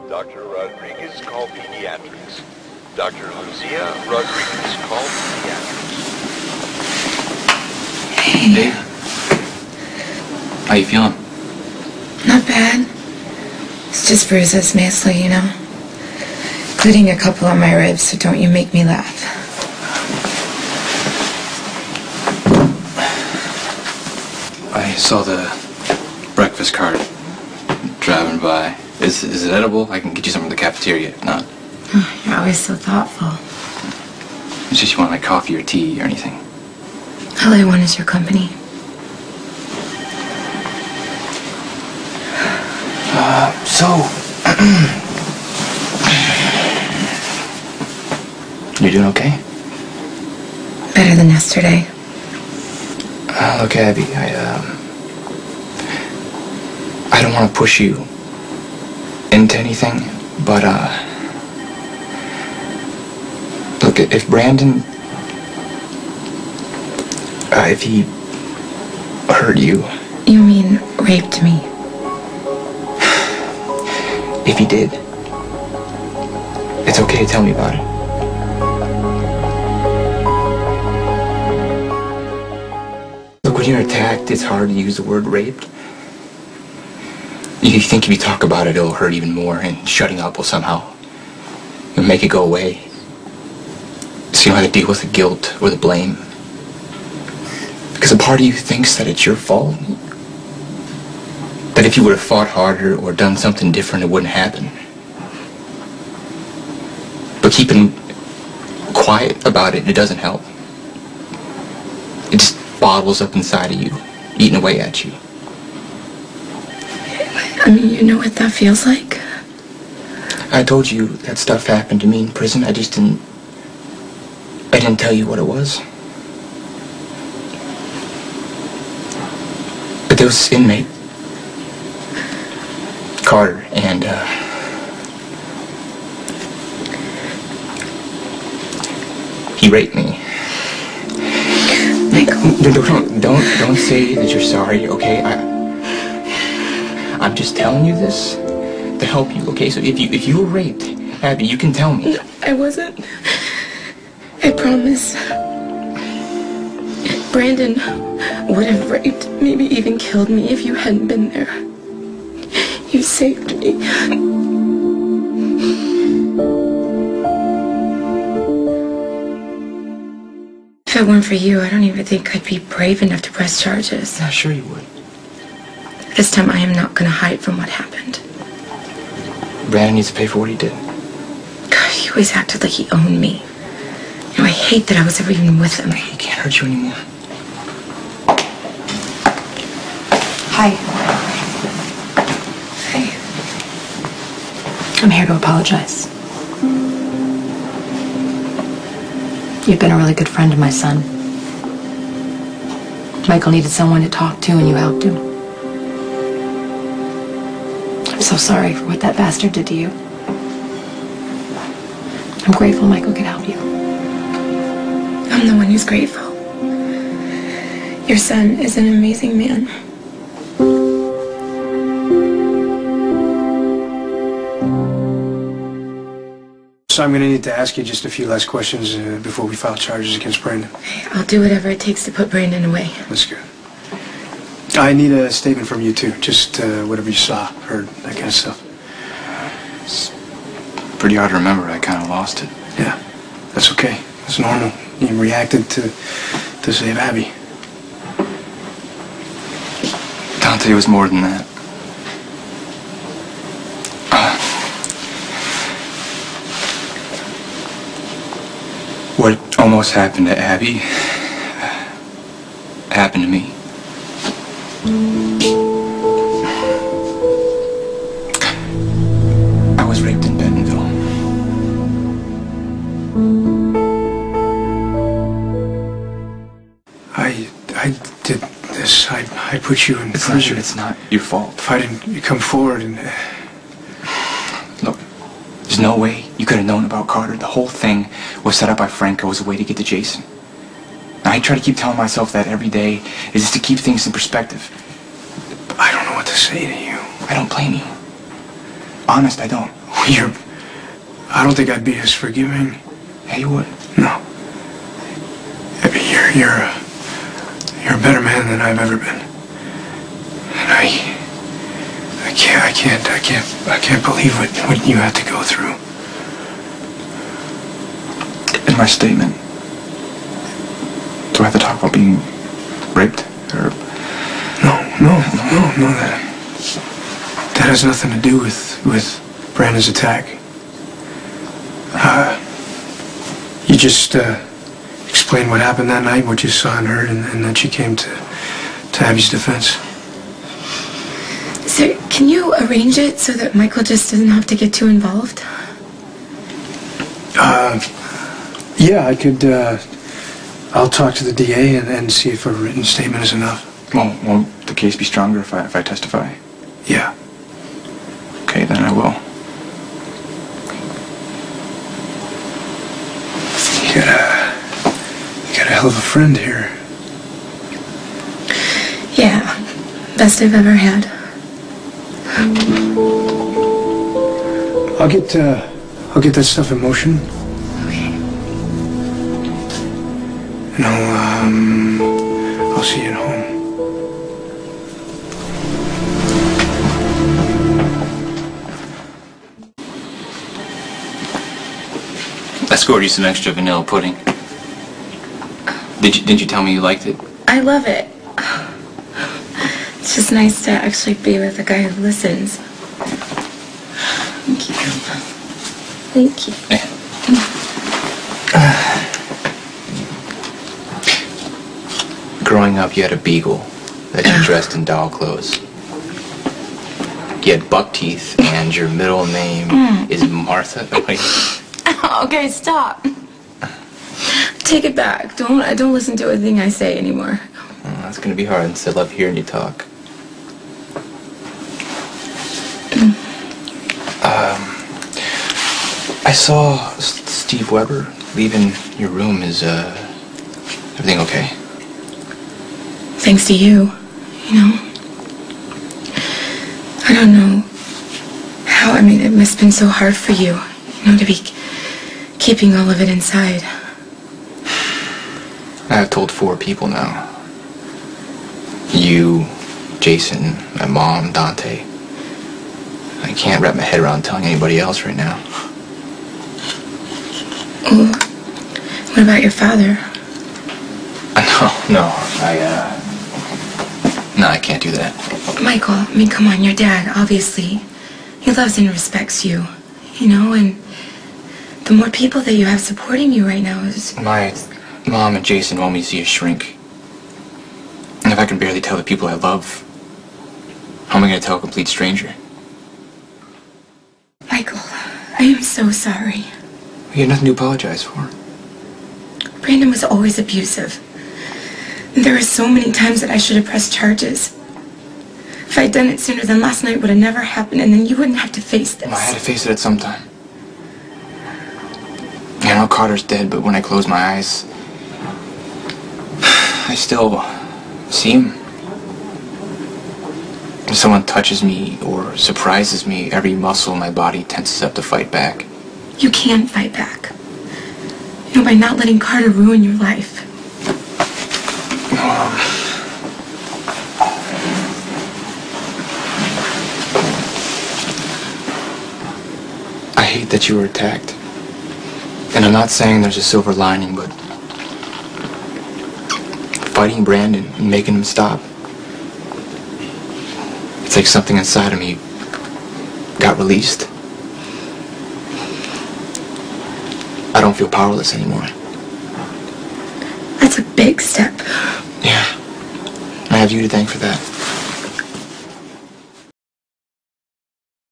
Dr. Rodriguez, call pediatrics. Dr. Lucia Rodriguez, call pediatrics. Hey. Dave? How you feeling? Not bad. It's just bruises, mostly, you know. Including a couple on my ribs, so don't you make me laugh. I saw the breakfast cart driving by. Is it edible? I can get you some from the cafeteria if not. Oh, you're always so thoughtful. It's just you want like coffee or tea or anything. All I want is your company. You doing okay? Better than yesterday. Look, Abby, I don't want to push you into anything, but, look, if Brandon, if he hurt you... You mean raped me? If he did, it's okay to tell me about it. Look, when you're attacked, it's hard to use the word raped. You think if you talk about it, it'll hurt even more, and shutting up will somehow make it go away. So you don't have to deal with the guilt or the blame. Because a part of you thinks that it's your fault. That if you would have fought harder or done something different, it wouldn't happen. But keeping quiet about it, it doesn't help. It just bottles up inside of you, eating away at you. I mean, you know what that feels like? I told you that stuff happened to me in prison. I didn't tell you what it was. But there was this inmate, Carter, and he raped me. Michael. Don't say that you're sorry, okay? I'm just telling you this to help you, okay? So if you were raped, Abby, you can tell me. No, I wasn't. I promise. Brandon would have raped, maybe even killed me if you hadn't been there. You saved me. If it weren't for you, I don't even think I'd be brave enough to press charges. Yeah, sure you would. This time I am not going to hide from what happened. Brandon needs to pay for what he did. God, he always acted like he owned me. You know, I hate that I was ever even with him. He can't hurt you anymore. Hi. Hey. I'm here to apologize. You've been a really good friend to my son. Michael needed someone to talk to, and you helped him. I'm so sorry for what that bastard did to you. I'm grateful Michael could help you. I'm the one who's grateful. Your son is an amazing man. So I'm going to need to ask you just a few last questions before we file charges against Brandon. I'll do whatever it takes to put Brandon away. That's good. I need a statement from you too. Just whatever you saw, heard, that kind of stuff. It's pretty hard to remember. I kind of lost it. Yeah, that's okay. It's normal. You reacted to save Abby. Dante was more than that. What almost happened to Abby happened to me. I was raped in Bentonville. I did this. I put you in prison. It's not your fault. If I didn't come forward and... Look, there's no way you could have known about Carter. The whole thing was set up by Franco as a way to get to Jason. And I try to keep telling myself that every day is just to keep things in perspective. I don't know what to say to you. I don't blame you. Honest, I don't. I don't think I'd be as forgiving. Yeah, you would. No. I mean, you're a better man than I've ever been. And I can't believe what you had to go through. In my statement, do I have to talk about being raped? Or... No, that has nothing to do with Brandon's attack. You just explained what happened that night, what you saw and heard, and then she came to Abby's defense. Sir, can you arrange it so that Michael just doesn't have to get too involved? Yeah, I could, I'll talk to the DA and see if a written statement is enough. Won't the case be stronger if I testify? Yeah. Okay, then I will. You got a hell of a friend here. Yeah, best I've ever had. I'll get that stuff in motion. Okay. And I'll see you at home. I scored you some extra vanilla pudding. Didn't you tell me you liked it? I love it. It's just nice to actually be with a guy who listens. Thank you. Thank you. Yeah. Growing up, you had a beagle that you dressed in doll clothes. You had buck teeth, and your middle name is Martha. Okay, stop. Take it back. Don't listen to a thing I say anymore. Oh, that's gonna be hard since I love hearing you talk. I saw Steve Weber leaving your room. Is everything okay? Thanks to you, you know. I don't know how, I mean, it must have been so hard for you, you know, to be keeping all of it inside. I've told 4 people now. You, Jason, my mom, Dante. I can't wrap my head around telling anybody else right now. Well, what about your father? No, I can't do that. Michael, I mean, come on, your dad, obviously. He loves and respects you, you know, and the more people that you have supporting you right now is... My mom and Jason want me to see a shrink. And if I can barely tell the people I love, how am I going to tell a complete stranger? Michael, I am so sorry. You have nothing to apologize for. Brandon was always abusive. There were so many times that I should have pressed charges. If I'd done it sooner, then last night would have never happened, and then you wouldn't have to face this. I had to face it at some time. You know, Carter's dead, but when I close my eyes, I still see him. If someone touches me or surprises me, every muscle in my body tenses up to fight back. You can fight back. You know, by not letting Carter ruin your life. I hate that you were attacked. And I'm not saying there's a silver lining, but fighting Brandon and making him stop, it's like something inside of me got released. I don't feel powerless anymore. That's a big step. Yeah. I have you to thank for that.